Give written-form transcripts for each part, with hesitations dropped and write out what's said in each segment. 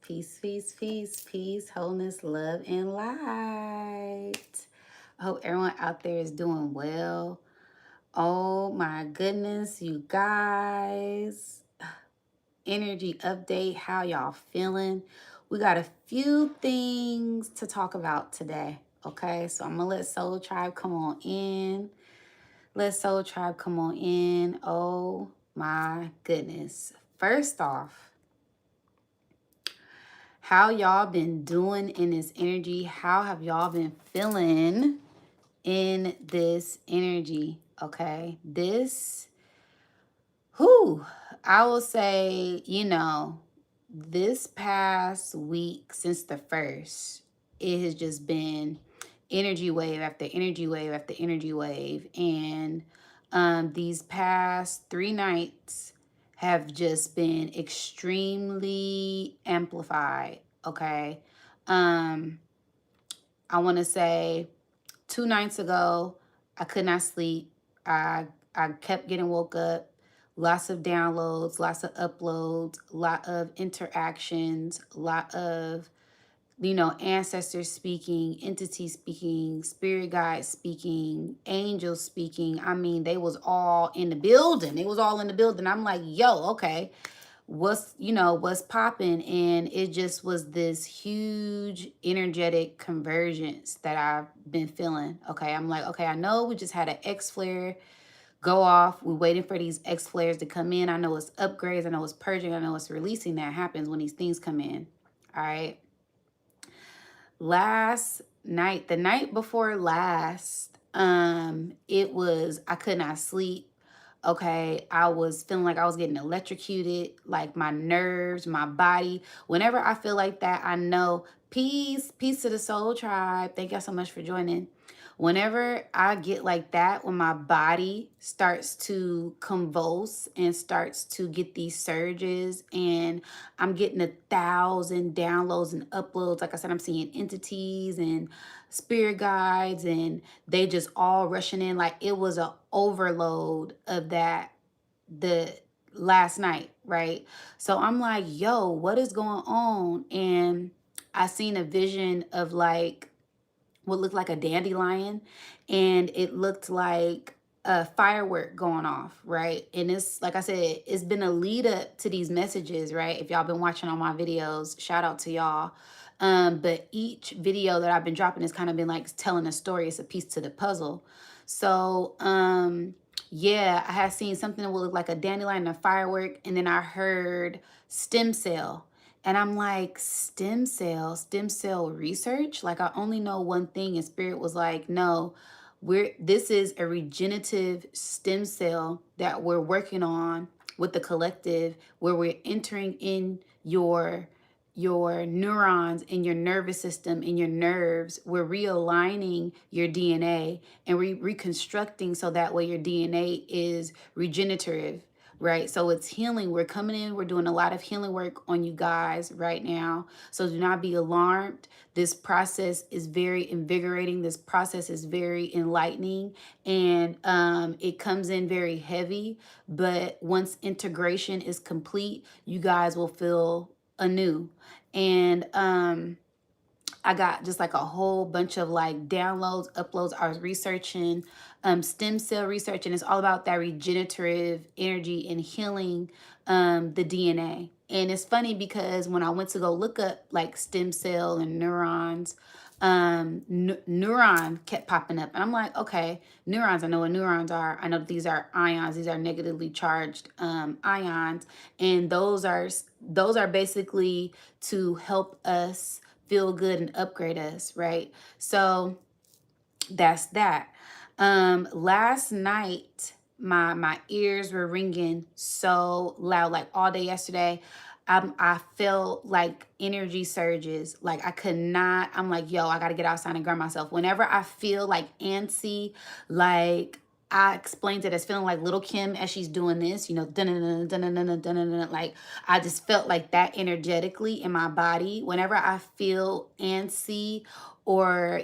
Peace, peace, peace, peace, wholeness, love, and light. I hope everyone out there is doing well. Oh my goodness, you guys. Energy update. How y'all feeling? We got a few things to talk about today. Okay, so I'm gonna let Soul Tribe come on in. Let Soul Tribe come on in. Oh my goodness. First off, how y'all been doing in this energy? How have y'all been feeling in this energy? Okay, I will say, this past week since the first, it has just been energy wave after energy wave after energy wave. And these past 3 nights have just been extremely amplified. Okay. I want to say 2 nights ago, I could not sleep. I kept getting woke up. Lots of downloads, lots of uploads, a lot of interactions, a lot of ancestors speaking, entities speaking, spirit guides speaking, angels speaking. I mean, they was all in the building. They was all in the building. I'm like, yo, okay, what's popping? And it just was this huge energetic convergence that I've been feeling. Okay, I'm like, okay, I know we just had an X flare go off. We're waiting for these X flares to come in. I know it's upgrades. I know it's purging. I know it's releasing. That happens when these things come in. All right. Last night, the night before last, I could not sleep. Okay, I was feeling like I was getting electrocuted, like my nerves, my body. Whenever I feel like that, I know peace to the soul tribe. Thank y'all so much for joining. Whenever I get like that, when my body starts to convulse and starts to get these surges, and I'm getting 1,000 downloads and uploads. Like I said, I'm seeing entities and spirit guides, and they just all rushing in. Like it was an overload of that the last night, right? So I'm like, yo, what is going on? And I seen a vision of like what looked like a dandelion, and it looked like a firework going off, right? And it's like I said, it's been a lead up to these messages, right? If y'all been watching all my videos, shout out to y'all. But each video that I've been dropping has kind of been like telling a story. It's a piece to the puzzle. So yeah, I had seen something that would look like a dandelion and a firework, and then I heard stem cell. And I'm like, stem cell research? Like I only know one thing. And Spirit was like, no, this is a regenerative stem cell that we're working on with the collective, where we're entering in your neurons in your nervous system, in your nerves. We're realigning your DNA and reconstructing so that way your DNA is regenerative, right? So it's healing. We're coming in, we're doing a lot of healing work on you guys right now. So do not be alarmed. This process is very invigorating. This process is very enlightening, and it comes in very heavy. But once integration is complete, you guys will feel anew. And I got just like a whole bunch of like downloads, uploads. I was researching stem cell research, and it's all about that regenerative energy and healing the DNA. And it's funny because when I went to go look up like stem cell and neurons, neuron kept popping up, and I'm like, okay, neurons, I know what neurons are. I know that these are ions. These are negatively charged ions, and those are basically to help us feel good and upgrade us, right? So that's that. Last night my ears were ringing so loud, like all day yesterday. I felt like energy surges. Like I could not, I'm like, yo, I got to get outside and ground myself. Whenever I feel like antsy, like I explained it as feeling like Little Kim as she's doing this, like I just felt like that energetically in my body. Whenever I feel antsy or,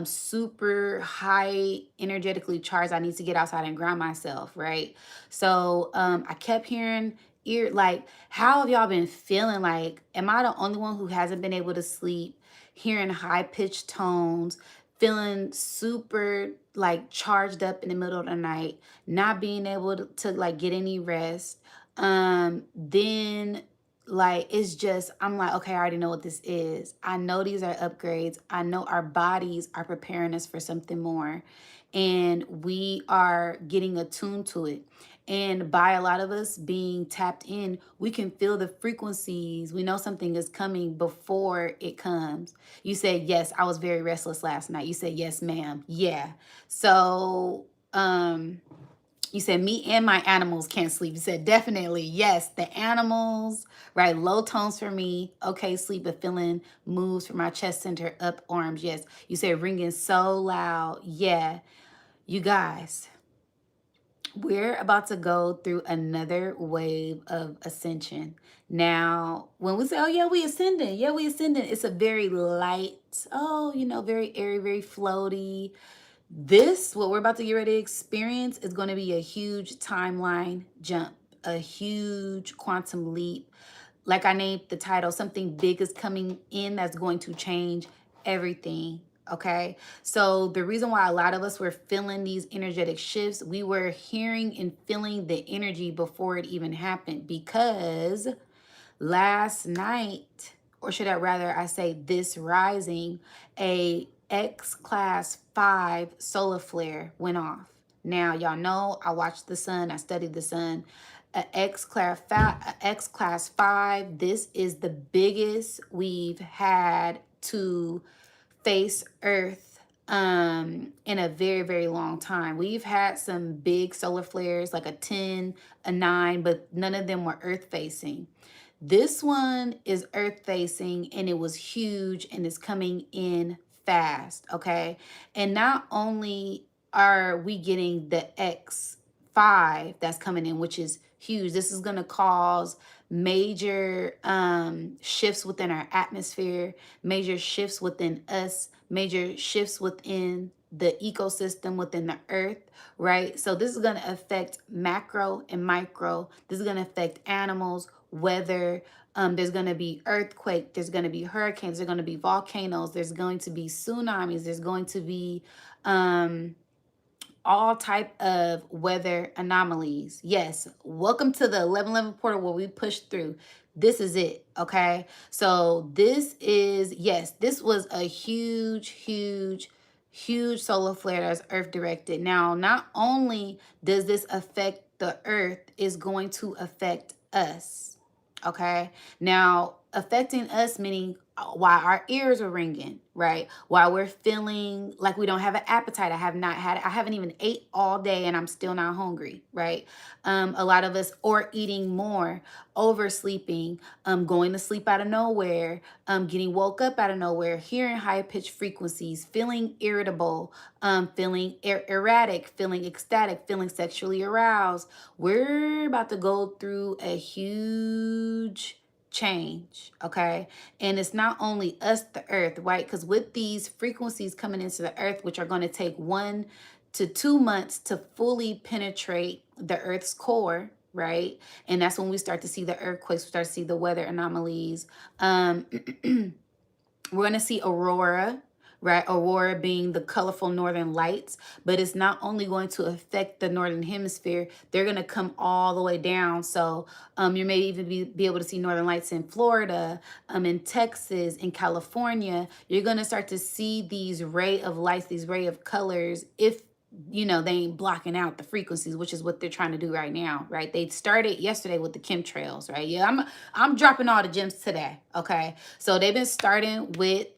super high energetically charged, I need to get outside and ground myself, right? So I kept hearing ear, like, how have y'all been feeling? Like, am I the only one who hasn't been able to sleep, hearing high pitched tones, feeling super like charged up in the middle of the night, not being able to like get any rest? Then like it's just, I'm like, okay, I already know what this is. I know these are upgrades. I know our bodies are preparing us for something more, and we are getting attuned to it. And by a lot of us being tapped in, we can feel the frequencies. We know something is coming before it comes. You said, yes, I was very restless last night. You said, yes, ma'am. Yeah. So, you said me and my animals can't sleep. You said definitely, yes, the animals, right? Low tones for me. Okay, sleep, but feeling moves from my chest center up arms. Yes. You said ringing so loud. Yeah. You guys, we're about to go through another wave of ascension. Now, when we say, oh, yeah, we ascending. Yeah, we ascending. It's a very light, oh, very airy, very floaty. This, what we're about to get ready to experience, is going to be a huge timeline jump, a huge quantum leap. Like I named the title, something big is coming in that's going to change everything. Okay. So the reason why a lot of us were feeling these energetic shifts, we were hearing and feeling the energy before it even happened, because last night, or should I rather I say this rising, a X class 5 solar flare went off. Now, y'all know I watched the sun, I studied the sun. X class 5, this is the biggest we've had to face Earth in a very, very long time. We've had some big solar flares, like a 10, a 9, but none of them were Earth facing. This one is Earth facing, and it was huge, and it's coming in fast. Okay. And not only are we getting the X5 that's coming in, which is huge, this is going to cause major shifts within our atmosphere, major shifts within us, major shifts within the ecosystem, within the earth, right? So this is going to affect macro and micro. This is going to affect animals, weather. There's going to be earthquake, there's going to be hurricanes, there's going to be volcanoes, there's going to be tsunamis, there's going to be all type of weather anomalies. Yes, welcome to the 1111 portal where we push through. This is it, okay? So this is, yes, this was a huge, huge, huge solar flare that's Earth directed. Now, not only does this affect the Earth, it's going to affect us, okay? Now, affecting us meaning why our ears are ringing, right? Why we're feeling like we don't have an appetite. I haven't even ate all day and I'm still not hungry, right? A lot of us are eating more, oversleeping, going to sleep out of nowhere, getting woke up out of nowhere, hearing high pitched frequencies, feeling irritable, feeling erratic, feeling ecstatic, feeling sexually aroused. We're about to go through a huge change, okay? And it's not only us, the earth, right? Because with these frequencies coming into the earth, which are going to take 1 to 2 months to fully penetrate the earth's core, right? And that's when we start to see the earthquakes, we start to see the weather anomalies. We're going to see aurora, right? Aurora being the colorful northern lights, but it's not only going to affect the northern hemisphere, they're going to come all the way down. So you may even be able to see northern lights in Florida, in Texas, in California. You're going to start to see these ray of lights, these ray of colors, if they ain't blocking out the frequencies, which is what they're trying to do right now, right? They started yesterday with the chemtrails, right? Yeah, I'm dropping all the gems today, okay? So they've been starting with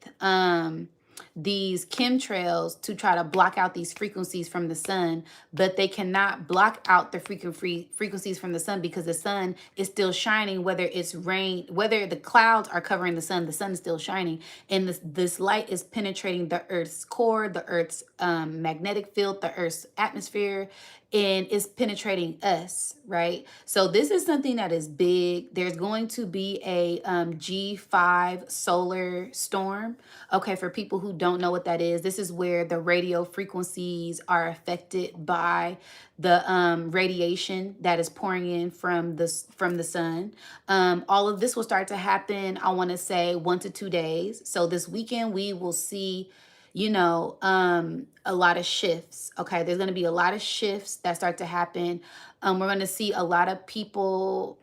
these chemtrails to try to block out these frequencies from the sun, but they cannot block out the frequencies from the sun because the sun is still shining, whether it's rain, whether the clouds are covering the sun is still shining, and this light is penetrating the earth's core, the earth's magnetic field, the earth's atmosphere, and it's penetrating us, right? So this is something that is big. There's going to be a G5 solar storm. Okay, for people who don't know what that is, this is where the radio frequencies are affected by the radiation that is pouring in from the sun. All of this will start to happen, I want to say 1 to 2 days. So this weekend we will see, you know, a lot of shifts. Okay, there's going to be a lot of shifts that start to happen. We're going to see a lot of people,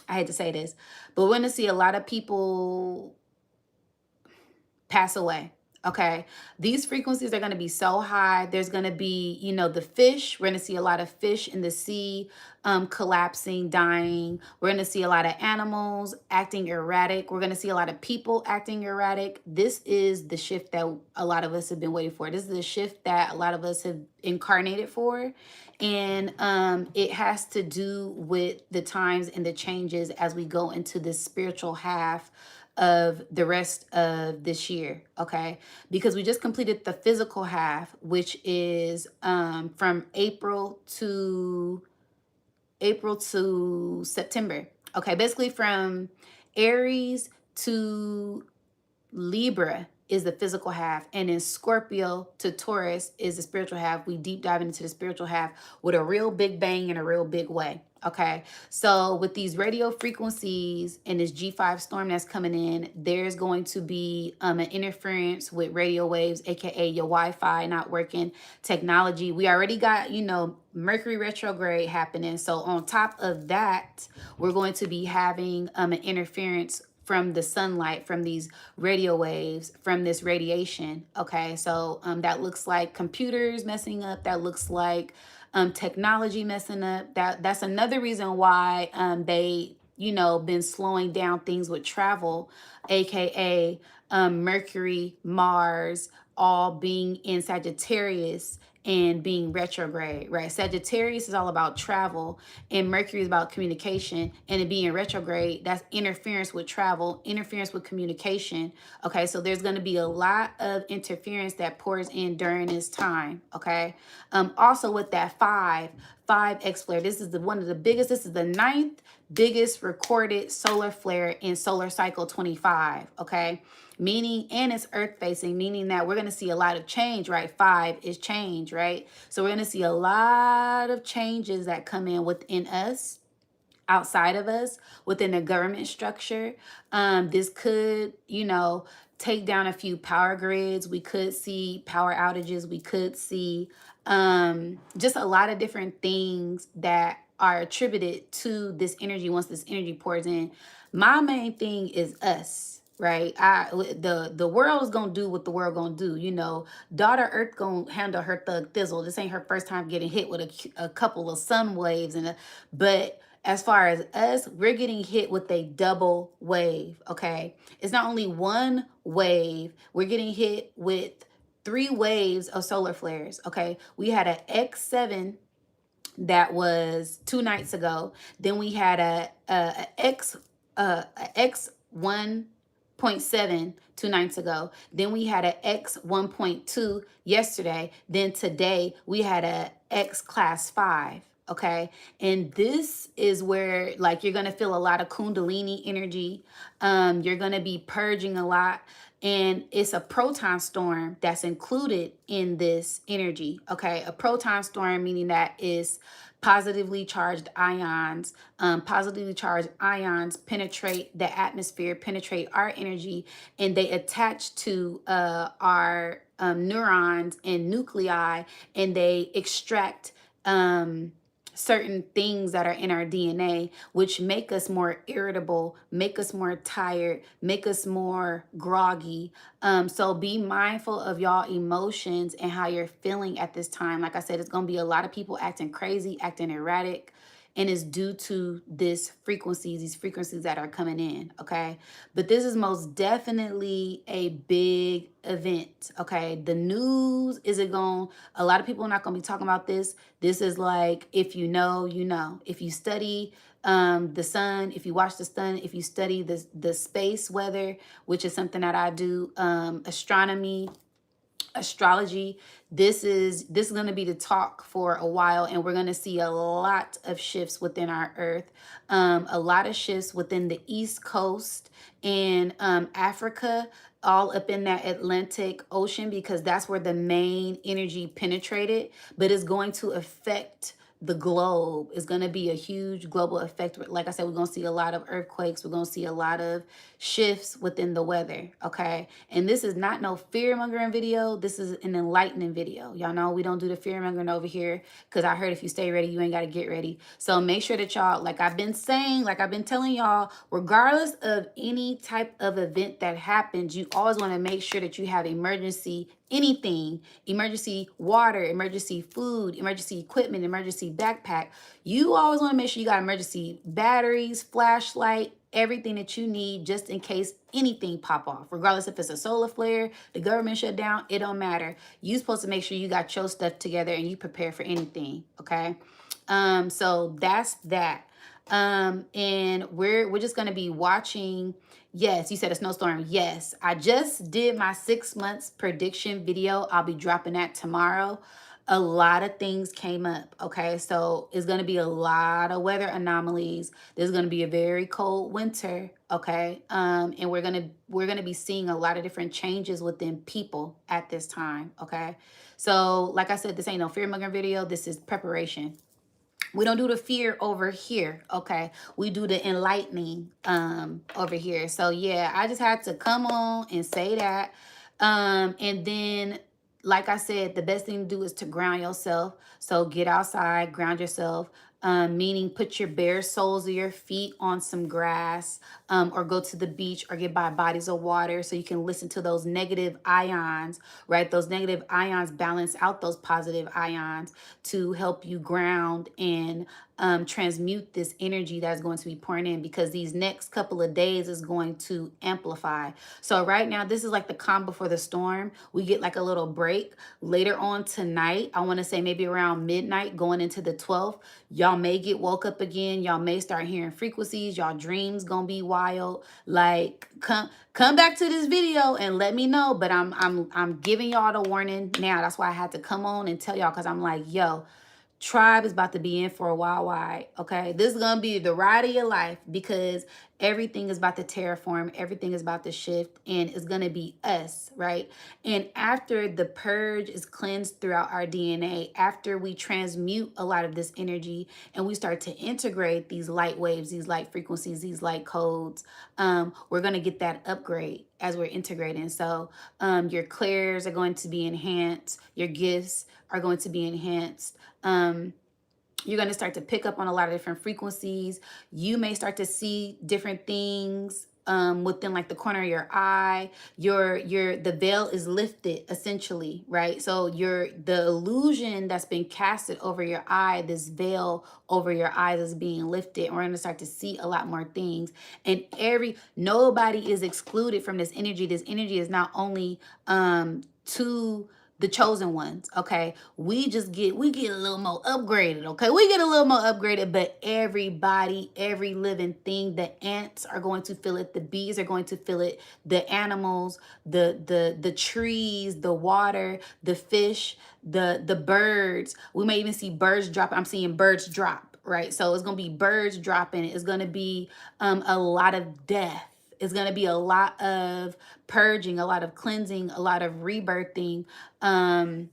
I hate to say this, but we're going to see a lot of people pass away. Okay, these frequencies are going to be so high. There's going to be, you know, the fish. We're going to see a lot of fish in the sea collapsing, dying. We're going to see a lot of animals acting erratic. We're going to see a lot of people acting erratic. This is the shift that a lot of us have been waiting for. This is the shift that a lot of us have incarnated for. And it has to do with the times and the changes as we go into this spiritual half of the rest of this year, okay? Because we just completed the physical half, which is from April to September. Okay, basically from Aries to Libra is the physical half, and then Scorpio to Taurus is the spiritual half. We deep dive into the spiritual half with a real big bang in a real big way. Okay, so with these radio frequencies and this G5 storm that's coming in, there's going to be an interference with radio waves, aka your Wi-Fi not working, technology. We already got, you know, Mercury retrograde happening. So on top of that, we're going to be having an interference from the sunlight, from these radio waves, from this radiation. Okay, so that looks like computers messing up. That looks like technology messing up. That's another reason why they, you know, been slowing down things with travel, aka Mercury, Mars, all being in Sagittarius and being retrograde, right? Sagittarius is all about travel, and Mercury is about communication, and it being retrograde, that's interference with travel, interference with communication. Okay, so there's going to be a lot of interference that pours in during this time. Okay, also with that 5X flare, this is one of the biggest. This is the 9th biggest recorded solar flare in solar cycle 25. Okay, meaning, and it's earth facing, meaning that we're going to see a lot of change, right? 5 is change, right? So we're going to see a lot of changes that come in within us, outside of us, within the government structure. This could, you know, take down a few power grids. We could see power outages. We could see just a lot of different things that are attributed to this energy once this energy pours in. My main thing is us. Right, the world is gonna do what the world gonna do. You know, daughter Earth gonna handle her thug thizzle. This ain't her first time getting hit with a couple of sun waves, but as far as us, we're getting hit with a double wave. Okay, it's not only one wave. We're getting hit with 3 waves of solar flares. Okay, we had an X7 that was 2 nights ago. Then we had a X1.7 2 nights ago. Then we had a X1.2 yesterday. Then today we had a X class 5. Okay, and this is where, like, you're gonna feel a lot of Kundalini energy. You're gonna be purging a lot, and it's a proton storm that's included in this energy. Okay, a proton storm meaning that is positively charged ions. Positively charged ions penetrate the atmosphere, penetrate our energy, and they attach to our neurons and nuclei, and they extract certain things that are in our DNA, which make us more irritable, make us more tired, make us more groggy. So be mindful of y'all emotions and how you're feeling at this time. Like I said, it's going to be a lot of people acting crazy, acting erratic, and it's due to these frequencies that are coming in. Okay, but this is most definitely a big event. Okay, the news isn't going, a lot of people are not going to be talking about this. This is like, if you know, you know. If you study the sun, if you watch the sun, if you study the space weather, which is something that I do, astronomy, astrology. This is going to be the talk for a while, and we're going to see a lot of shifts within our earth, a lot of shifts within the East Coast and Africa, all up in that Atlantic Ocean, because that's where the main energy penetrated. But it's going to affect the globe. Is going to be a huge global effect. Like I said, we're going to see a lot of earthquakes. We're going to see a lot of shifts within the weather. Okay. And this is not no fear mongering video. This is an enlightening video. Y'all know we don't do the fear mongering over here, because I heard if you stay ready, you ain't got to get ready. So make sure that y'all, like I've been saying, like I've been telling y'all, regardless of any type of event that happens, you always want to make sure that you have emergency anything, emergency water, emergency food, emergency equipment, emergency backpack. You always want to make sure you got emergency batteries, flashlight, everything that you need just in case anything pop off. Regardless if it's a solar flare, the government shut down, it don't matter. You supposed to make sure you got your stuff together and you prepare for anything, okay? So that's that. And we're just gonna be watching. Yes, you said a snowstorm. Yes, I just did my 6 months prediction video. I'll be dropping that tomorrow. A lot of things came up. Okay, so it's gonna be a lot of weather anomalies. There's gonna be a very cold winter. Okay, and we're gonna be seeing a lot of different changes within people at this time. Okay, so like I said, this ain't no fear mongering video. This is preparation. We don't do the fear over here, okay? We do the enlightening over here. So yeah, I just had to come on and say that. And then, like I said, the best thing to do is to ground yourself. So get outside, ground yourself, meaning put your bare soles of your feet on some grass, or go to the beach or get by bodies of water so you can listen to those negative ions, right? Those negative ions balance out those positive ions to help you ground and transmute this energy that's going to be pouring in, because these next couple of days is going to amplify. So right now, this is like the calm before the storm. We get like a little break later on tonight. I want to say maybe around midnight going into the 12th. Y'all may get woke up again. Y'all may start hearing frequencies. Y'all dreams gonna be wild. Like come back to this video and let me know. But I'm giving y'all the warning now. That's why I had to come on and tell y'all, because I'm like, yo, tribe is about to be in for a wild ride. Okay, this is gonna be the ride of your life, because everything is about to terraform, everything is about to shift, and it's gonna be us, right? And after the purge is cleansed throughout our DNA, after we transmute a lot of this energy and we start to integrate these light waves, these light frequencies, these light codes, we're gonna get that upgrade as we're integrating. So your clairs are going to be enhanced, your gifts are going to be enhanced. You're going to start to pick up on a lot of different frequencies. You may start to see different things within like the corner of your eye. The veil is lifted essentially, right? So the illusion that's been casted over your eye, this veil over your eyes is being lifted, and we're going to start to see a lot more things. And nobody is excluded from this energy. This energy is not only to the chosen ones, okay? We get a little more upgraded, okay? We get a little more upgraded, but everybody, every living thing, the ants are going to feel it, the bees are going to feel it, the animals, the trees, the water, the fish, the birds. We may even see birds drop. I'm seeing birds drop, right? So it's gonna be birds dropping. It's gonna be a lot of death. It's going to be a lot of purging, a lot of cleansing, a lot of rebirthing. I'm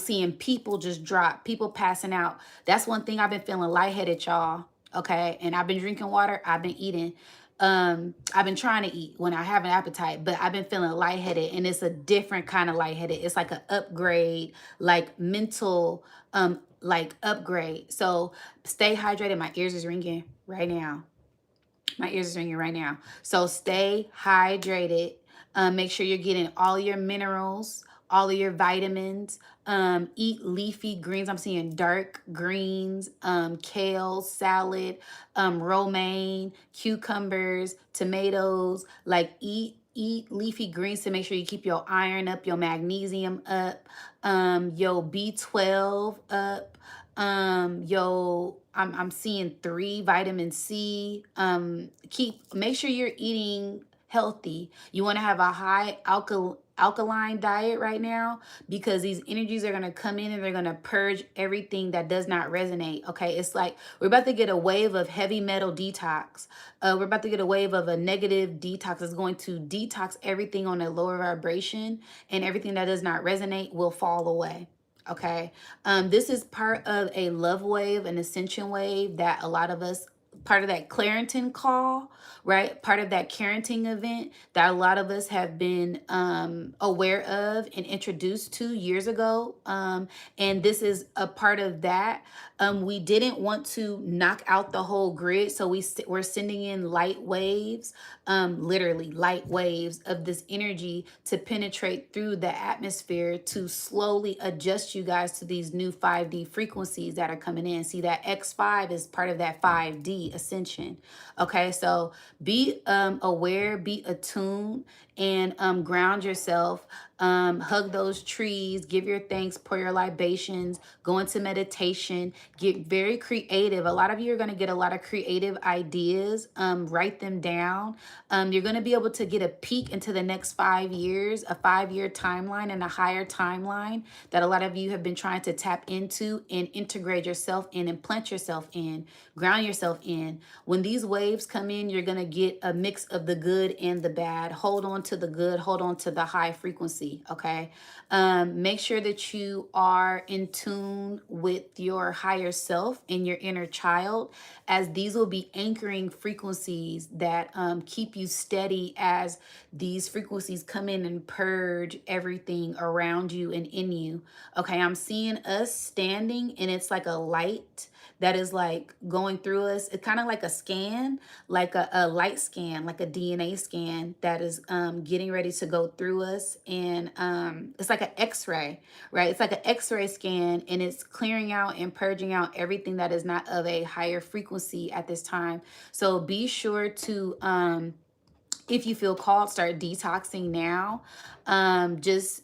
seeing people just drop, people passing out. That's one thing. I've been feeling lightheaded, y'all. Okay. And I've been drinking water. I've been eating. I've been trying to eat when I have an appetite, but I've been feeling lightheaded, and it's a different kind of lightheaded. It's like an upgrade, like mental, like upgrade. So stay hydrated. My ears is ringing right now. My ears are ringing right now. So stay hydrated. Make sure you're getting all your minerals, all of your vitamins. Eat leafy greens. I'm seeing dark greens, kale, salad, romaine, cucumbers, tomatoes. Like eat leafy greens to make sure you keep your iron up, your magnesium up, your B12 up. I'm seeing 3 vitamin C. Make sure you're eating healthy. You want to have a high alkaline diet right now, because these energies are going to come in and they're going to purge everything that does not resonate. Okay, it's like we're about to get a wave of heavy metal detox. We're about to get a wave of a negative detox. It's going to detox everything on a lower vibration, and everything that does not resonate will fall away. Okay, this is part of a love wave, an ascension wave that a lot of us, part of that Clarington call, right? Part of that Carrington event that a lot of us have been aware of and introduced to years ago. And this is a part of that. We didn't want to knock out the whole grid, so we're sending in light waves, literally light waves of this energy to penetrate through the atmosphere to slowly adjust you guys to these new 5D frequencies that are coming in. See, that X5 is part of that 5D ascension. Okay, so be aware, be attuned, and ground yourself. Hug those trees, give your thanks, pour your libations, go into meditation, get very creative. A lot of you are going to get a lot of creative ideas. Write them down. You're going to be able to get a peek into the next 5 years, a 5-year timeline and a higher timeline that a lot of you have been trying to tap into and integrate yourself in and plant yourself in, ground yourself in. When these waves come in, you're going to get a mix of the good and the bad. Hold on to the good, hold on to the high frequency. Okay. Make sure that you are in tune with your higher self and your inner child, as these will be anchoring frequencies that keep you steady as these frequencies come in and purge everything around you and in you. Okay, I'm seeing us standing, and it's like a light that is like going through us. It's kind of like a scan, like a light scan, like a DNA scan that is getting ready to go through us. And it's like an X-ray, right? It's like an X-ray scan, and it's clearing out and purging out everything that is not of a higher frequency at this time. So be sure to, if you feel called, start detoxing now. Just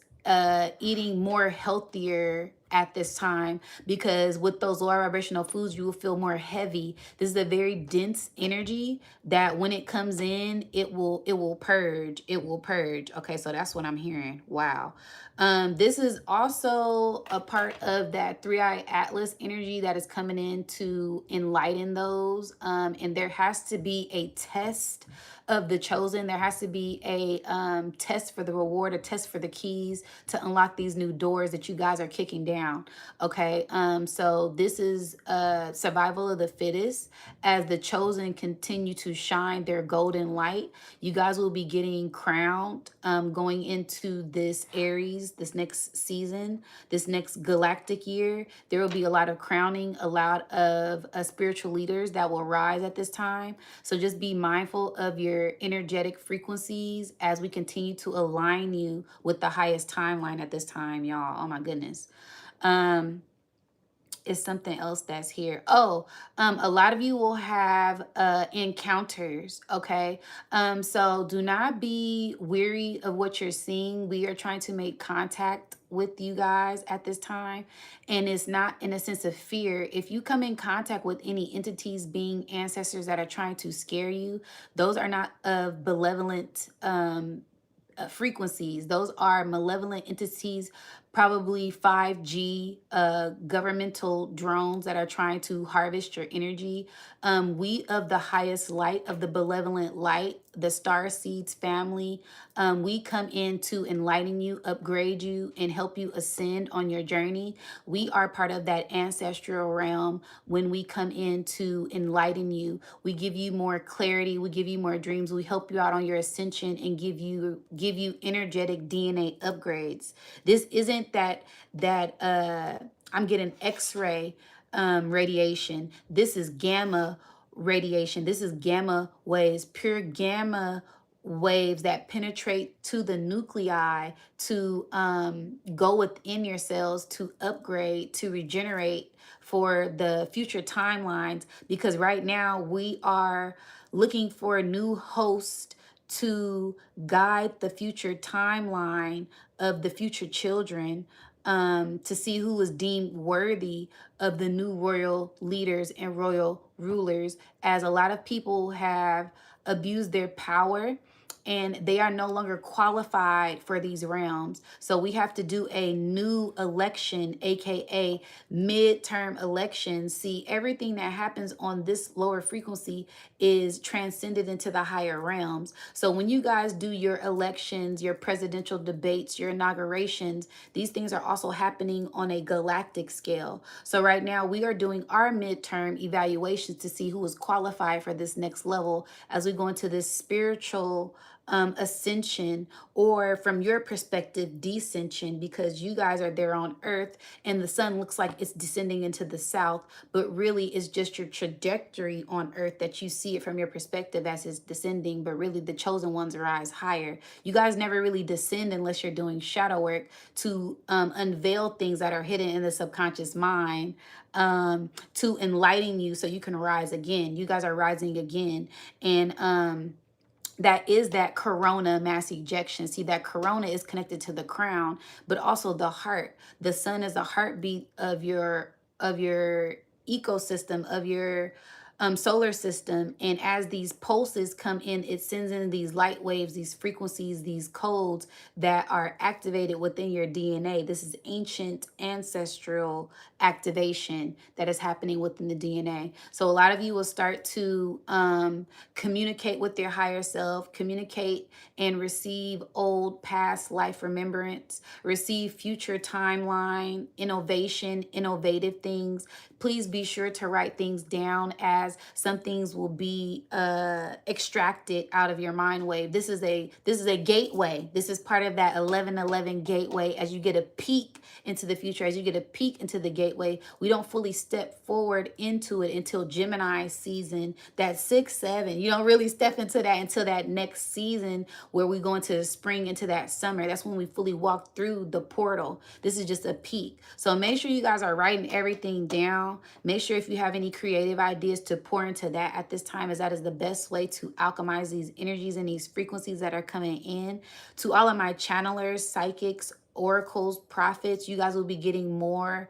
eating more healthier at this time, because with those lower vibrational foods you will feel more heavy. This is a very dense energy that when it comes in, it will purge. Okay, so that's what I'm hearing. Wow. This is also a part of that 3-eye atlas energy that is coming in to enlighten those. And there has to be a test of the chosen. There has to be a test for the reward, a test for the keys to unlock these new doors that you guys are kicking down. Okay, so this is survival of the fittest. As the chosen continue to shine their golden light, you guys will be getting crowned going into this Aries, this next season, this next galactic year. There will be a lot of crowning, a lot of spiritual leaders that will rise at this time. So just be mindful of your energetic frequencies as we continue to align you with the highest timeline at this time, y'all. Oh my goodness. Is something else that's here. Oh, a lot of you will have encounters. Okay, so do not be weary of what you're seeing. We are trying to make contact with you guys at this time, and it's not in a sense of fear. If you come in contact with any entities, being ancestors that are trying to scare you, those are not of benevolent frequencies. Those are malevolent entities, probably 5G governmental drones that are trying to harvest your energy. We of the highest light, of the benevolent light, the star seeds family, we come in to enlighten you, upgrade you, and help you ascend on your journey. We are part of that ancestral realm. When we come in to enlighten you, we give you more clarity, we give you more dreams, we help you out on your ascension, and give you energetic DNA upgrades. This isn't that I'm getting X-ray radiation. This is gamma radiation. This is gamma waves, pure gamma waves that penetrate to the nuclei to go within your cells, to upgrade, to regenerate for the future timelines. Because right now we are looking for a new host to guide the future timeline of the future children, to see who is deemed worthy of the new royal leaders and royal rulers, as a lot of people have abused their power and they are no longer qualified for these realms. So we have to do a new election, aka midterm elections. See, everything that happens on this lower frequency is transcended into the higher realms. So when you guys do your elections, your presidential debates, your inaugurations, these things are also happening on a galactic scale. So right now we are doing our midterm evaluations to see who is qualified for this next level as we go into this spiritual ascension, or from your perspective, descension, because you guys are there on earth and the sun looks like it's descending into the south, but really it's just your trajectory on earth that you see it from your perspective as it's descending, but really the chosen ones rise higher. You guys never really descend unless you're doing shadow work to unveil things that are hidden in the subconscious mind, to enlighten you so you can rise again. You guys are rising again. And that is that corona mass ejection. See, that corona is connected to the crown, but also the heart. The sun is a heartbeat of your ecosystem, of your solar system. And as these pulses come in, it sends in these light waves, these frequencies, these codes that are activated within your DNA. This is ancient ancestral activation that is happening within the DNA. So a lot of you will start to communicate with your higher self, communicate and receive old past life remembrance, receive future timeline, innovation, innovative things. Please be sure to write things down, as some things will be extracted out of your mind wave. This is a gateway. This is part of that 1111 gateway. As you get a peek into the future, as you get a peek into the gateway, we don't fully step forward into it until Gemini season, that 6-7. You don't really step into that until that next season where we go into the spring, into that summer. That's when we fully walk through the portal. This is just a peek. So make sure you guys are writing everything down. Make sure if you have any creative ideas to pour into that at this time, as that is the best way to alchemize these energies and these frequencies that are coming in. To all of my channelers, psychics, oracles, prophets, you guys will be getting more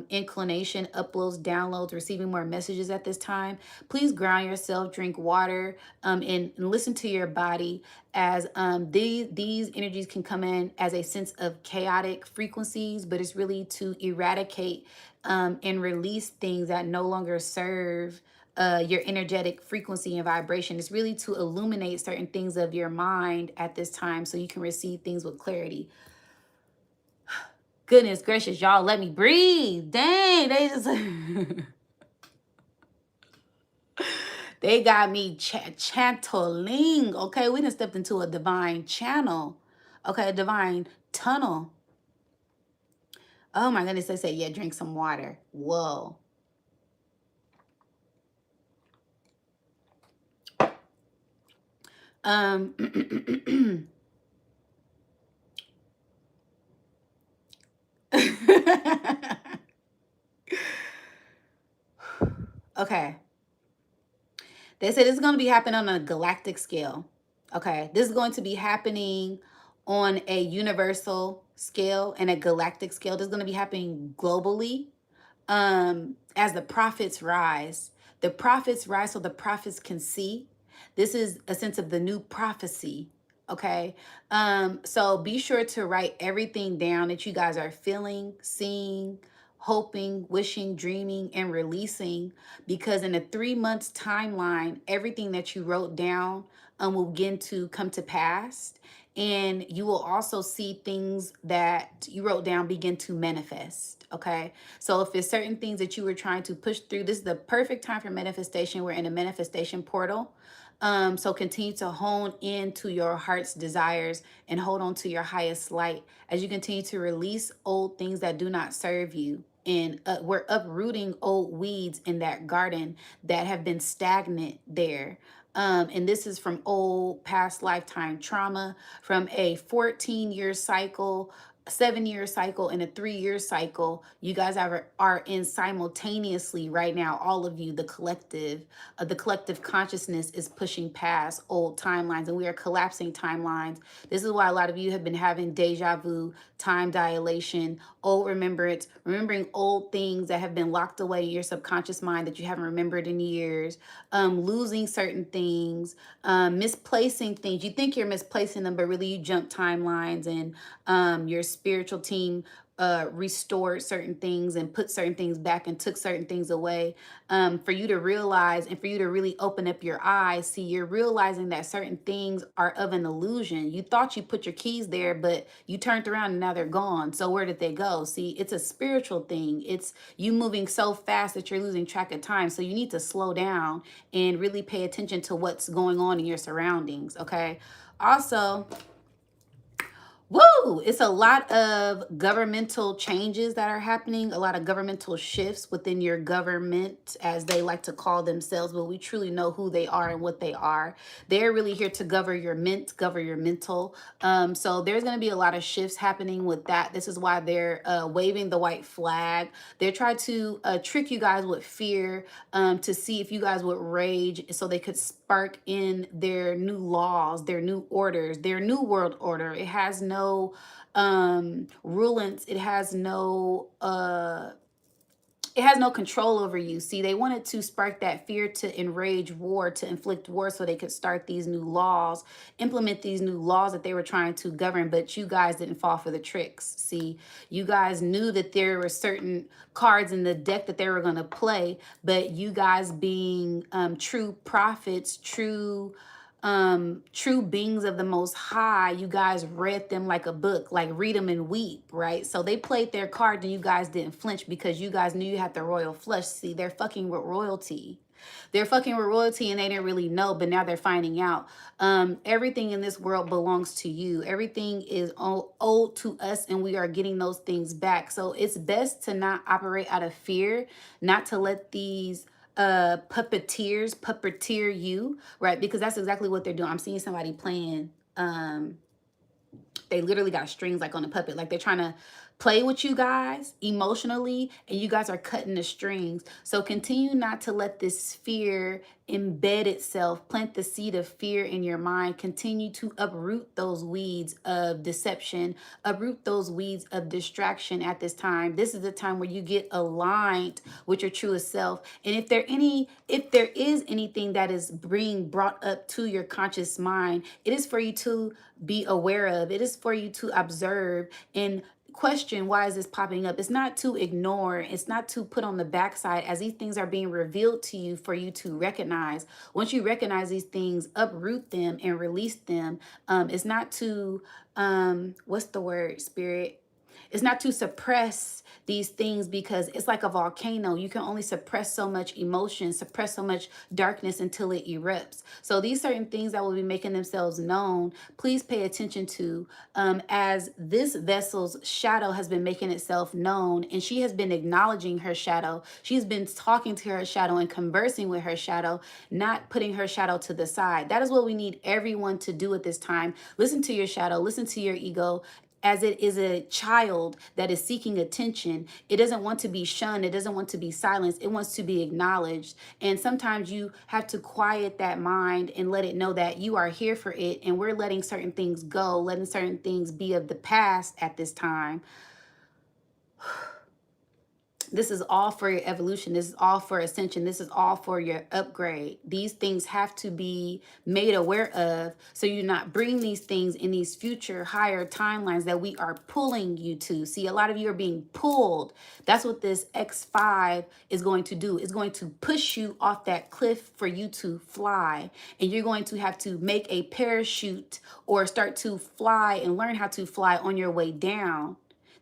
inclination, uploads, downloads, receiving more messages at this time. Please ground yourself, drink water, and listen to your body, as these energies can come in as a sense of chaotic frequencies, but it's really to eradicate and release things that no longer serve your energetic frequency and vibration. It's really to illuminate certain things of your mind at this time so you can receive things with clarity. Goodness gracious, y'all, let me breathe. Dang, they just they got me chanteling. Okay, we done stepped into a divine channel. Okay, a divine tunnel. Oh my goodness, they said, yeah, drink some water. Whoa. Okay. They said this is going to be happening on a galactic scale. Okay. This is going to be happening on a universal scale and a galactic scale. This is going to be happening globally. As the prophets rise. The prophets rise so the prophets can see. This is a sense of the new prophecy. Okay. So be sure to write everything down that you guys are feeling, seeing, hoping, wishing, dreaming, and releasing, because in a 3 months timeline, everything that you wrote down will begin to come to pass. And you will also see things that you wrote down begin to manifest. Okay. So if it's certain things that you were trying to push through, this is the perfect time for manifestation. We're in a manifestation portal. So continue to hone into your heart's desires and hold on to your highest light as you continue to release old things that do not serve you. And we're uprooting old weeds in that garden that have been stagnant there. And this is from old past lifetime trauma, from a 14-year cycle 7-year cycle and a 3-year cycle. You guys are in simultaneously right now. All of you, the collective consciousness is pushing past old timelines, and we are collapsing timelines. This is why a lot of you have been having deja vu, time dilation, old remembrance, remembering old things that have been locked away in your subconscious mind that you haven't remembered in years, losing certain things, misplacing things. You think you're misplacing them, but really you jump timelines, and your spiritual team restored certain things and put certain things back and took certain things away, for you to realize and for you to really open up your eyes. See, you're realizing that certain things are of an illusion. You thought you put your keys there, but you turned around and now they're gone. So where did they go? See, it's a spiritual thing. It's you moving so fast that you're losing track of time. So you need to slow down and really pay attention to what's going on in your surroundings. Okay. Also, woo! It's a lot of governmental changes that are happening, a lot of governmental shifts within your government, as they like to call themselves, but we truly know who they are and what they are. They're really here to govern your govern your mental. So there's going to be a lot of shifts happening with that. This is why they're waving the white flag. They're trying to trick you guys with fear, to see if you guys would rage so they could spark in their new laws, their new orders, their new world order. It has no rulings. It has no control over you. See, they wanted to spark that fear, to enrage war, to inflict war, so they could start these new laws, implement these new laws that they were trying to govern, but you guys didn't fall for the tricks. See, you guys knew that there were certain cards in the deck that they were going to play, but you guys being true prophets, true beings of the Most High, you guys read them like a book, like read them and weep, right? So they played their card and you guys didn't flinch because you guys knew you had the royal flush. See, they're fucking with royalty. They're fucking with royalty, and they didn't really know, but now they're finding out. Everything in this world belongs to you. Everything is owed to us, and we are getting those things back. So it's best to not operate out of fear, not to let these puppeteer you, right? Because that's exactly what they're doing. I'm seeing somebody playing, they literally got strings like on a puppet, like they're trying to play with you guys emotionally, and you guys are cutting the strings. So continue not to let this fear embed itself, plant the seed of fear in your mind. Continue to uproot those weeds of deception, uproot those weeds of distraction at this time. This is the time where you get aligned with your truest self. And if there is anything that is being brought up to your conscious mind, it is for you to be aware of. It is for you to observe and question, why is this popping up? It's not to ignore. It's not to put on the backside, as these things are being revealed to you for you to recognize. Once you recognize these things, uproot them and release them. It's not to, what's the word, spirit? It's not to suppress these things, because it's like a volcano. You can only suppress so much emotion, suppress so much darkness until it erupts. So these certain things that will be making themselves known, please pay attention to, as this vessel's shadow has been making itself known, and she has been acknowledging her shadow. She's been talking to her shadow and conversing with her shadow, not putting her shadow to the side. That is what we need everyone to do at this time. Listen to your shadow, listen to your ego, as it is a child that is seeking attention. It doesn't want to be shunned. It doesn't want to be silenced. It wants to be acknowledged. And sometimes you have to quiet that mind and let it know that you are here for it. And we're letting certain things go, letting certain things be of the past at this time. This is all for your evolution. This is all for ascension. This is all for your upgrade. These things have to be made aware of, so you not bring these things in these future higher timelines that we are pulling you to. See, a lot of you are being pulled. That's what this X5 is going to do. It's going to push you off that cliff for you to fly. And you're going to have to make a parachute or start to fly and learn how to fly on your way down.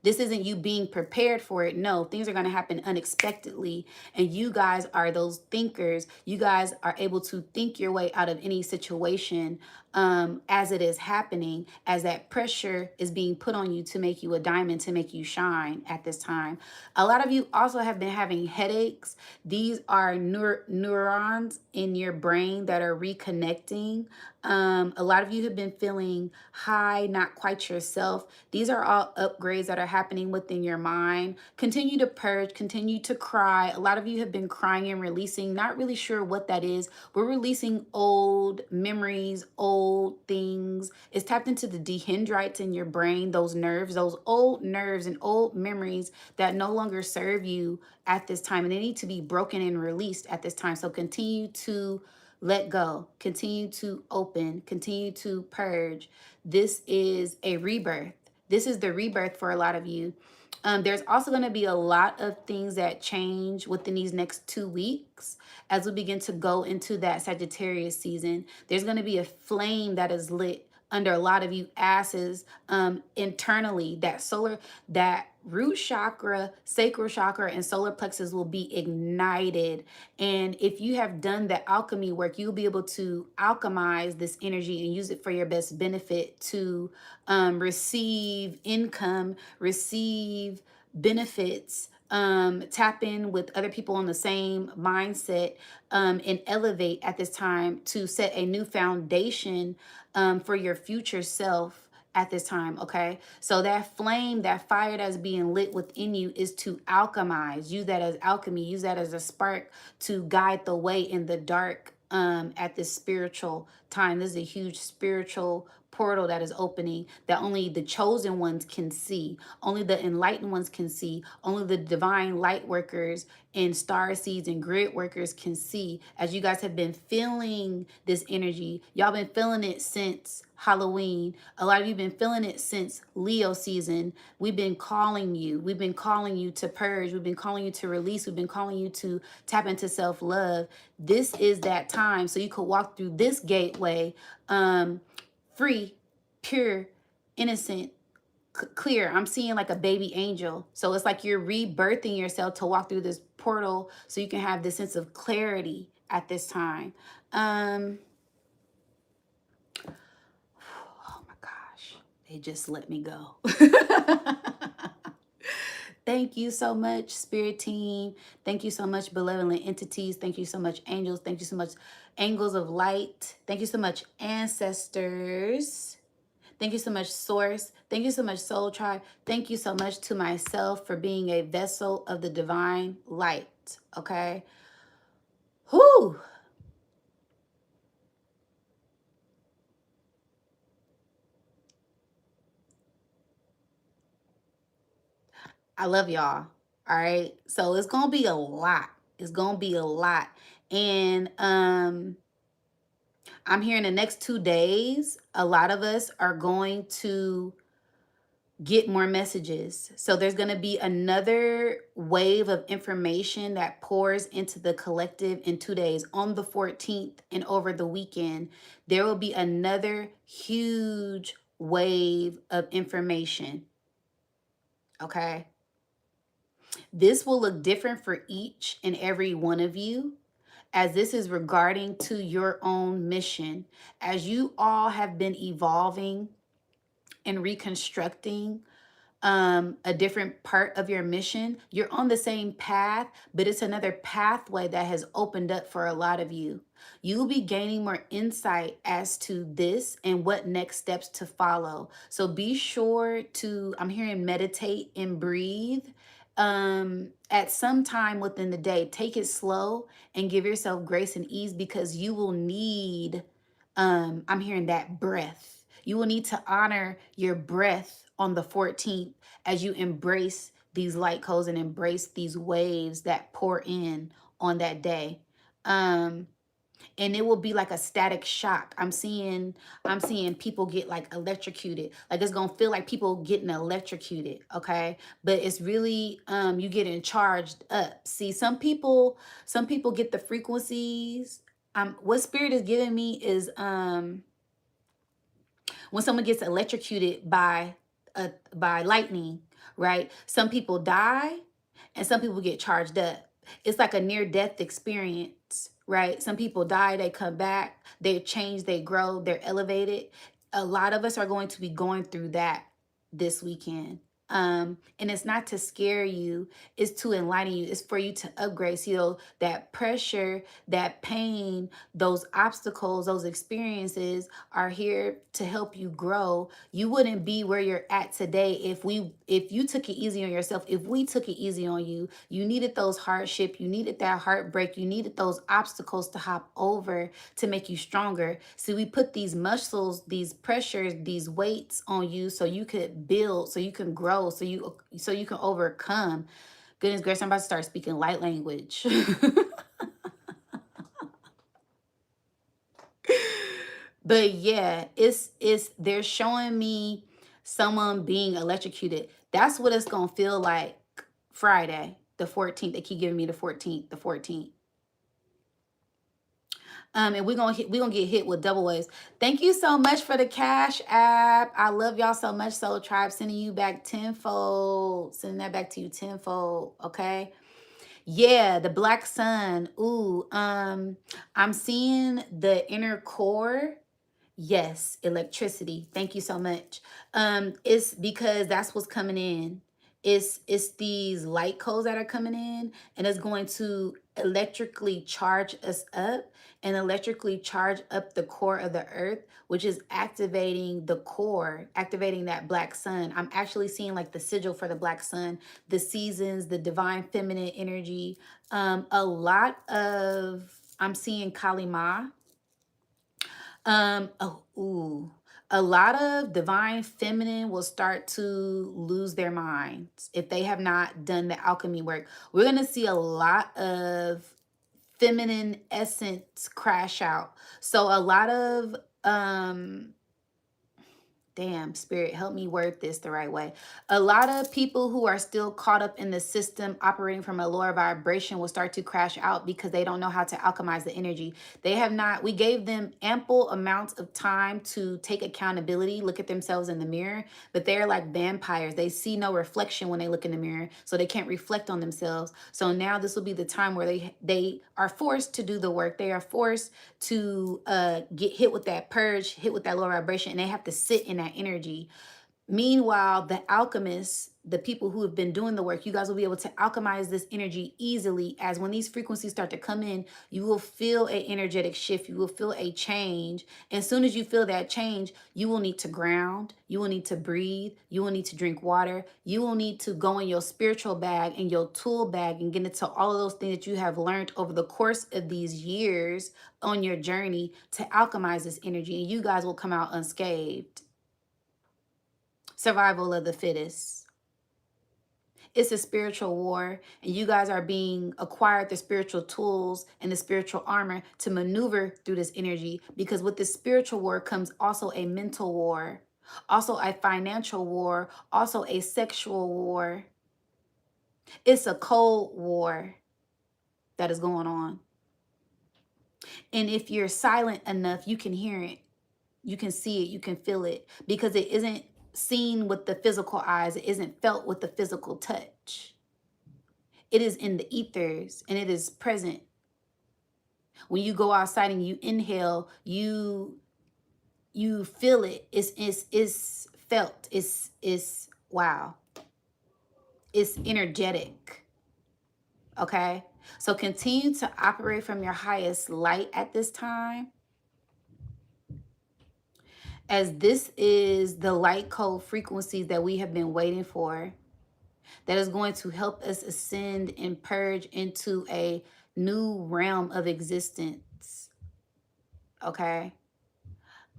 This isn't you being prepared for it. No, things are going to happen unexpectedly. And you guys are those thinkers. You guys are able to think your way out of any situation. as it is happening, as that pressure is being put on you to make you a diamond, to make you shine at this time. A lot of you also have been having headaches. These are neurons in your brain that are reconnecting. A lot of you have been feeling high, not quite yourself. These are all upgrades that are happening within your mind. Continue to purge, continue to cry. A lot of you have been crying and releasing, not really sure what that is. We're releasing old memories, old things. It's tapped into the dendrites in your brain, those nerves, those old nerves and old memories that no longer serve you at this time. And they need to be broken and released at this time. So continue to let go, continue to open, continue to purge. This is a rebirth. This is the rebirth for a lot of you. There's also going to be a lot of things that change within these next 2 weeks as we begin to go into that Sagittarius season. There's going to be a flame that is lit under a lot of you asses internally. That root chakra, sacral chakra, and solar plexus will be ignited. And if you have done the alchemy work, you'll be able to alchemize this energy and use it for your best benefit to receive income, receive benefits, tap in with other people on the same mindset, and elevate at this time to set a new foundation for your future self at this time. Okay, so that flame, that fire that's being lit within you is to alchemize. Use that as alchemy, use that as a spark to guide the way in the dark at this spiritual time. This is a huge spiritual portal that is opening that only the chosen ones can see, only the enlightened ones can see, only the divine light workers and star seeds and grid workers can see. As you guys have been feeling this energy, y'all been feeling it since Halloween. A lot of you been feeling it since Leo season. We've been calling you. We've been calling you to purge. We've been calling you to release. We've been calling you to tap into self-love. This is that time. So you could walk through this gateway free, pure, innocent, clear. I'm seeing like a baby angel. So it's like you're rebirthing yourself to walk through this portal so you can have this sense of clarity at this time. Oh my gosh, they just let me go. Thank you so much, spirit team. Thank you so much, benevolent entities. Thank you so much, angels. Thank you so much, angels of light. Thank you so much, ancestors. Thank you so much, Source. Thank you so much, Soul Tribe. Thank you so much to myself for being a vessel of the divine light. Okay? Whew. I love y'all. All right? So it's going to be a lot. It's going to be a lot. And I'm here in the next 2 days. A lot of us are going to get more messages. So there's going to be another wave of information that pours into the collective in 2 days. On the 14th and over the weekend, there will be another huge wave of information. Okay. This will look different for each and every one of you, as this is regarding to your own mission. As you all have been evolving and reconstructing a different part of your mission, you're on the same path, but it's another pathway that has opened up for a lot of you. You'll be gaining more insight as to this and what next steps to follow. So be sure to, I'm hearing meditate and breathe. At some time within the day, take it slow and give yourself grace and ease, because you will need, I'm hearing that breath. You will need to honor your breath on the 14th as you embrace these light codes and embrace these waves that pour in on that day. And it will be like a static shock. I'm seeing people get like electrocuted. Like it's gonna feel like people getting electrocuted, okay? But it's really you getting charged up. See, some people get the frequencies. What spirit is giving me is when someone gets electrocuted by lightning, right? Some people die and some people get charged up. It's like a near-death experience right? Some people die, they come back, they change, they grow, they're elevated. A lot of us are going to be going through that this weekend. And it's not to scare you, it's to enlighten you, it's for you to upgrade. So that pressure, that pain, those obstacles, those experiences are here to help you grow. You wouldn't be where you're at today if you took it easy on yourself. If we took it easy on you, you needed those hardship, you needed that heartbreak, you needed those obstacles to hop over to make you stronger. So we put these muscles, these pressures, these weights on you so you could build, so you can grow, so you can overcome. Goodness gracious, I'm about to start speaking light language. But yeah, it's they're showing me someone being electrocuted. That's what it's gonna feel like Friday, the 14th. They keep giving me the 14th, the 14th. And we're gonna get hit with double waves. Thank you so much for the Cash App. I love y'all so much. Soul Tribe, sending you back tenfold. Sending that back to you tenfold. Okay. Yeah, the black sun. Ooh, I'm seeing the inner core. Yes, electricity. Thank you so much. It's because that's what's coming in. It's these light codes that are coming in, and it's going to electrically charge us up and electrically charge up the core of the earth, which is activating the core, activating that black sun. I'm actually seeing like the sigil for the black sun, the seasons, the divine feminine energy. A lot of I'm seeing Kali Ma. A lot of divine feminine will start to lose their minds if they have not done the alchemy work. We're going to see a lot of feminine essence crash out. So a lot of damn, spirit, help me word this the right way. A lot of people who are still caught up in the system operating from a lower vibration will start to crash out because they don't know how to alchemize the energy. They have not, we gave them ample amounts of time to take accountability, look at themselves in the mirror, but they're like vampires. They see no reflection when they look in the mirror, so they can't reflect on themselves. So now this will be the time where they are forced to do the work. They are forced to get hit with that purge, hit with that lower vibration, and they have to sit in that energy. Meanwhile, the alchemists, the people who have been doing the work, you guys will be able to alchemize this energy easily, as when these frequencies start to come in, you will feel an energetic shift. You will feel a change. And as soon as you feel that change, you will need to ground. You will need to breathe. You will need to drink water. You will need to go in your spiritual bag and your tool bag and get into all of those things that you have learned over the course of these years on your journey to alchemize this energy. And you guys will come out unscathed. Survival of the fittest. It's a spiritual war, and you guys are being acquired the spiritual tools and the spiritual armor to maneuver through this energy, because with this spiritual war comes also a mental war, also a financial war, also a sexual war. It's a cold war that is going on. And if you're silent enough, you can hear it, you can see it, you can feel it, because it isn't seen with the physical eyes, it isn't felt with the physical touch. It is in the ethers and it is present. When you go outside and you inhale, you feel it. It's felt. It's wow. It's energetic. Okay? So continue to operate from your highest light at this time, as this is the light code frequencies that we have been waiting for, that is going to help us ascend and purge into a new realm of existence. Okay.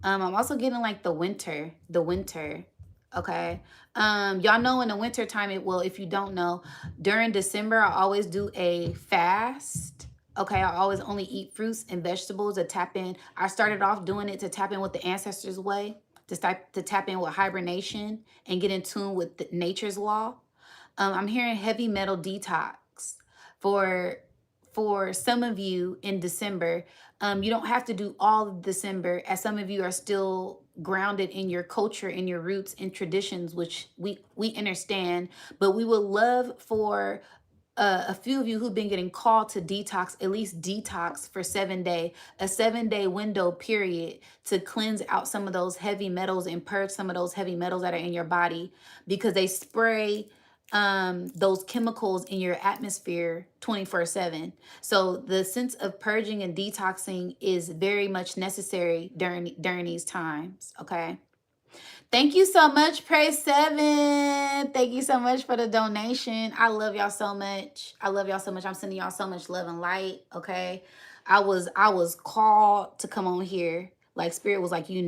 I'm also getting like the winter. Okay. Y'all know in the winter time, if you don't know, during December, I always do a fast. Okay, I always only eat fruits and vegetables to tap in. I started off doing it to tap in with the ancestors' way, to tap in with hibernation and get in tune with nature's law. I'm hearing heavy metal detox for some of you in December. You don't have to do all of December, as some of you are still grounded in your culture, in your roots and traditions, which we understand. But we would love for a few of you who've been getting called to detox, at least detox for 7 day, a 7 day window period to cleanse out some of those heavy metals and purge some of those heavy metals that are in your body, because they spray those chemicals in your atmosphere 24/7. So the sense of purging and detoxing is very much necessary during these times. Okay. Thank you so much, Praise 7. Thank you so much for the donation. I love y'all so much. I love y'all so much. I'm sending y'all so much love and light. Okay. I was called to come on here. Like Spirit was like, you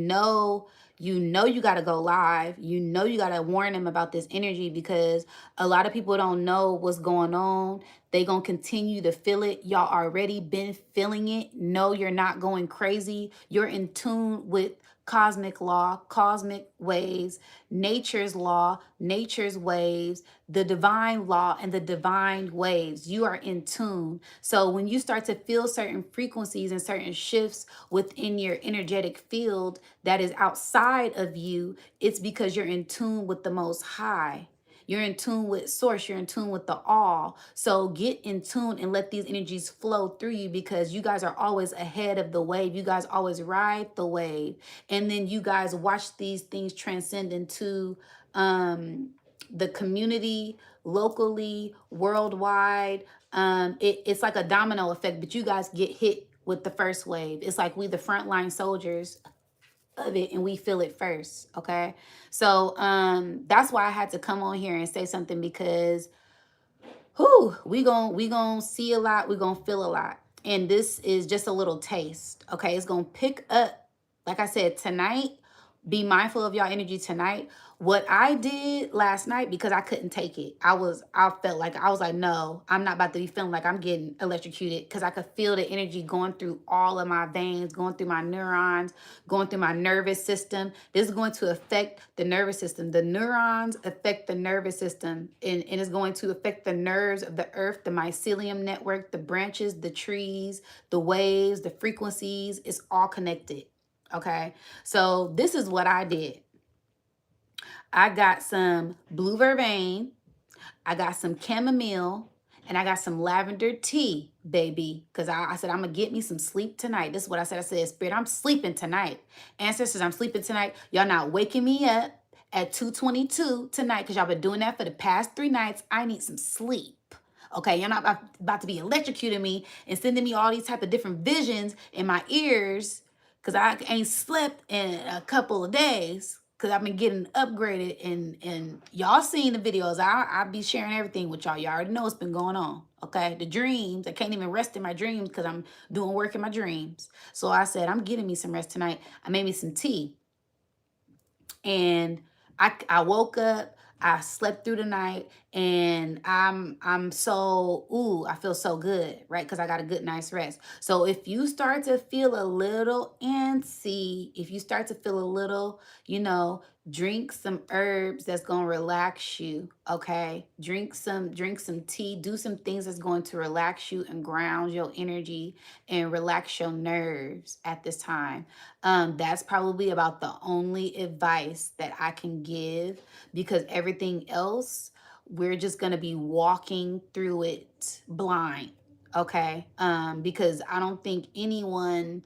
gotta go live. You gotta warn them about this energy, because a lot of people don't know what's going on. They gonna continue to feel it. Y'all already been feeling it. No, you're not going crazy. You're in tune with cosmic law, cosmic waves, nature's law, nature's waves, the divine law, and the divine waves. You are in tune. So when you start to feel certain frequencies and certain shifts within your energetic field that is outside of you, it's because you're in tune with the Most High. You're in tune with source. You're in tune with the all. So get in tune and let these energies flow through you, because you guys are always ahead of the wave. You guys always ride the wave. And then you guys watch these things transcend into the community, locally, worldwide. It's like a domino effect, but you guys get hit with the first wave. It's like we the frontline soldiers of it, and we feel it first. Okay. So that's why I had to come on here and say something, because we gonna see a lot, we gonna feel a lot. And this is just a little taste. Okay. It's gonna pick up, like I said, tonight. Be mindful of y'all energy tonight. What I did last night, because I couldn't take it. I felt like, I was like, no, I'm not about to be feeling like I'm getting electrocuted, because I could feel the energy going through all of my veins, going through my neurons, going through my nervous system. This is going to affect the nervous system. The neurons affect the nervous system, and it's going to affect the nerves of the earth, the mycelium network, the branches, the trees, the waves, the frequencies. It's all connected. Okay. So this is what I did. I got some blue vervain, I got some chamomile, and I got some lavender tea, baby. Because I said, I'm going to get me some sleep tonight. This is what I said. I said, Spirit, I'm sleeping tonight. Ancestors, I'm sleeping tonight. Y'all not waking me up at 2:22 tonight, because y'all been doing that for the past 3 nights. I need some sleep. Okay, you're not about to be electrocuting me and sending me all these type of different visions in my ears, because I ain't slept in a couple of days, because I've been getting upgraded, and y'all seen the videos. I'll be sharing everything with y'all. Y'all already know what's been going on. Okay, the dreams, I can't even rest in my dreams because I'm doing work in my dreams. So I said, I'm getting me some rest tonight. I made me some tea, and I woke up, I slept through the night, and I'm so, I feel so good, right? Because I got a good night's rest. So if you start to feel a little antsy, if you start to feel a little, drink some herbs that's going to relax you. Okay. Drink some tea, do some things that's going to relax you and ground your energy and relax your nerves at this time. That's probably about the only advice that I can give, because everything else, we're just going to be walking through it blind. Okay. Because I don't think anyone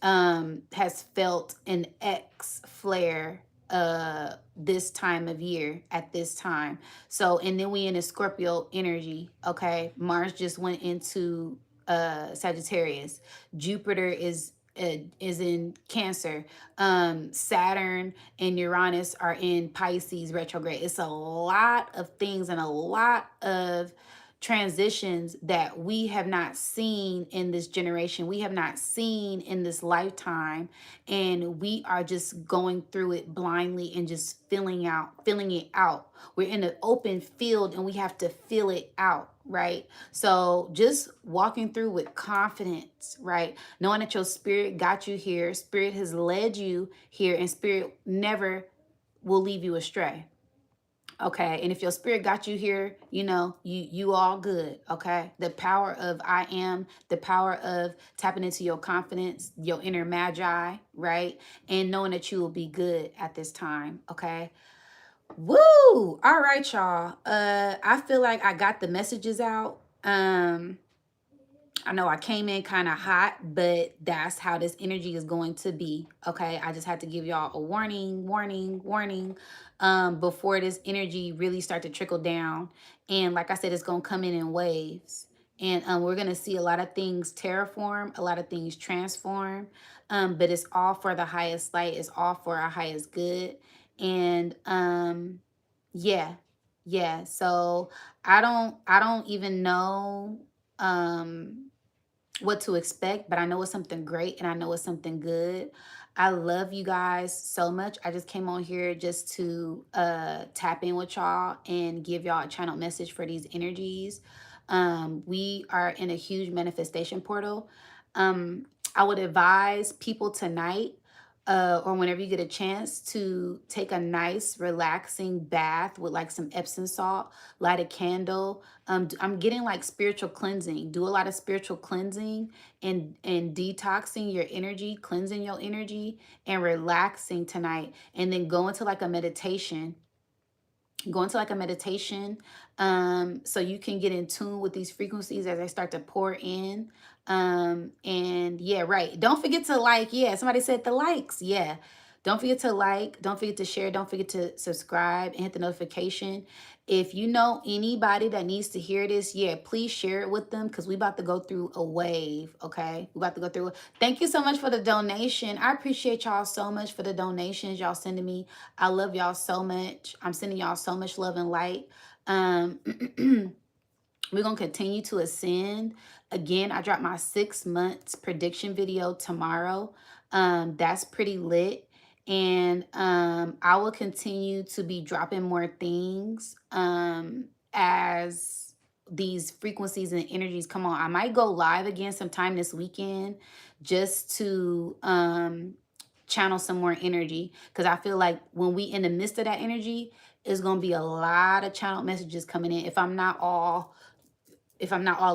has felt an X flare this time of year at this time. So, and then we in a Scorpio energy. Okay. Mars just went into Sagittarius. Jupiter is in Cancer. Saturn and Uranus are in Pisces retrograde. It's a lot of things and a lot of transitions that we have not seen in this generation. We have not seen in this lifetime. And we are just going through it blindly and just feeling it out. We're in an open field and we have to feel it out, right? So just walking through with confidence, right? Knowing that your spirit got you here, spirit has led you here, and spirit never will leave you astray. Okay. And if your spirit got you here, you all good. Okay. The power of I am, the power of tapping into your confidence, your inner magi, right? And knowing that you will be good at this time. Okay. Woo! All right, y'all. I feel like I got the messages out. I know I came in kind of hot, but that's how this energy is going to be. Okay. I just had to give y'all a warning, before this energy really start to trickle down. And like I said, it's going to come in waves. And we're going to see a lot of things terraform, a lot of things transform. But it's all for the highest light. It's all for our highest good. And yeah, yeah. So I don't even know what to expect, but I know it's something great and I know it's something good. I love you guys so much. I just came on here just to tap in with y'all and give y'all a channel message for these energies. We are in a huge manifestation portal. I would advise people tonight, or whenever you get a chance, to take a nice relaxing bath with like some Epsom salt, light a candle. I'm getting like spiritual cleansing. Do a lot of spiritual cleansing and detoxing your energy, cleansing your energy, and relaxing tonight. And then go into like a meditation, so you can get in tune with these frequencies as they start to pour in. And yeah, right, don't forget to like, yeah, somebody said the likes, yeah, don't forget to like, don't forget to share, don't forget to subscribe and hit the notification. If you know anybody that needs to hear this, yeah, please share it with them, because we about to go through a wave. Okay, we about to go through. Thank you so much for the donation. I appreciate y'all so much for the donations y'all sending me. I love y'all so much. I'm sending y'all so much love and light. Um, we're going to continue to ascend. Again, I dropped my 6 months prediction video tomorrow. That's pretty lit. And I will continue to be dropping more things as these frequencies and energies come on. I might go live again sometime this weekend just to channel some more energy, because I feel like when we in the midst of that energy, is going to be a lot of channel messages coming in. If I'm not all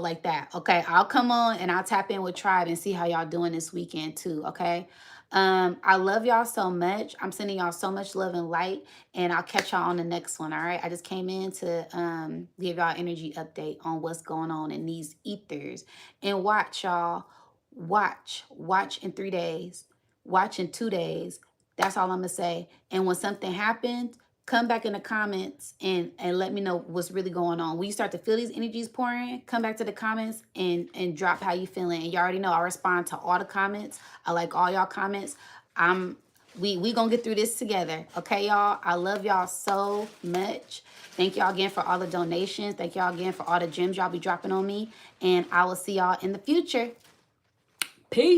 like that, okay, I'll come on and I'll tap in with Tribe and see how y'all doing this weekend too, okay? I love y'all so much. I'm sending y'all so much love and light, and I'll catch y'all on the next one, all right? I just came in to give y'all energy update on what's going on in these ethers. And watch, y'all. Watch in 3 days. Watch in 2 days. That's all I'm going to say. And when something happens, come back in the comments and let me know what's really going on. When you start to feel these energies pouring, come back to the comments and drop how you feeling. And you already know I respond to all the comments. I like all y'all comments. We gonna get through this together. Okay, y'all? I love y'all so much. Thank y'all again for all the donations. Thank y'all again for all the gems y'all be dropping on me. And I will see y'all in the future. Peace.